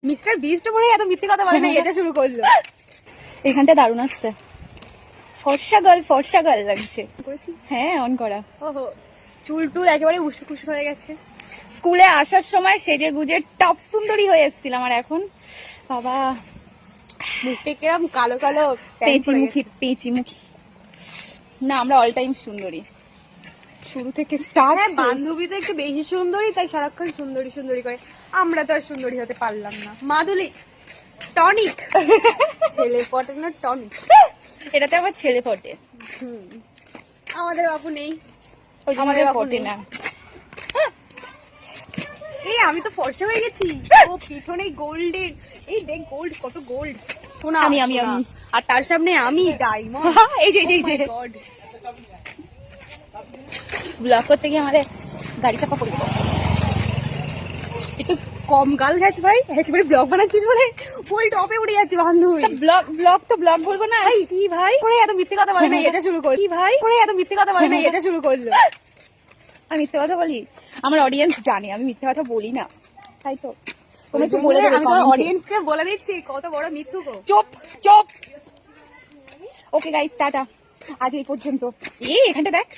Mister beast মনে এত মিথ্যে কথা বলে না, এটা শুরু করলো। এখানটা দারুণ আসছে, ফর্সা গার্ল লাগছে। হ্যাঁ, অন করা। ওহো, চুল টুল একেবারে উস্কো খুস্কো হয়ে গেছে। স্কুলে আসার সময় সেজে গুজে টপ সুন্দরী হয়ে এসেছিলাম, আর এখন বাবা মুখটা কিরম কালো কালো পেঁচি মুখী। না, আমরা অল টাইম সুন্দরী, শুরু থেকে স্টার্ট। হ্যাঁ, বান্ধবী তো একটু বেশি সুন্দরী, তাই সারাক্ষণ সুন্দরী সুন্দরী করে। আমরা তো আর সুন্দরী হতে পারলাম না। মাদুলি টনিক, ছেলে পটে না টনিক। এটাতে আমার ছেলে পটে, আমাদের বাপু নেই, আমাদের পটে না। এই আমি তো ফর্সা হয়ে গেছি। ও পিছনে গোল্ডেন, এই দেখ গোল্ড, কত গোল্ড। সোনা, আমি সোনা। আর তার সামনে আমি ডায়মন্ড। এই যে গড, ব্লগ করতে গিয়ে আমাদের গাড়ি চাপা পড়ে গেল। একটু কম গাল গেছে ভাই, একেবারে ব্লগ বানাচ্ছিস বলে ফুল টপে উঠে যাচ্ছে বান্ধবী। ব্লগ বলবো না কি ভাই? মনে এত মিথ্যে কথা বলে না, এটা শুরু করলো। কি ভাই? মনে এত মিথ্যে কথা বলে না, এটা শুরু করলো। আমি মিথ্যে কথা বলি? আমার অডিয়েন্স জানে আমি মিথ্যে কথা বলি না, তাই তো তুমি একটু বলে দেবে। আমি তোমার অডিয়েন্সকে বলে দিচ্ছি কত বড় মিথ্যুক। চুপ। ওকে গাইস, টাটা, আজ এই পর্যন্ত। এখানটা দেখ।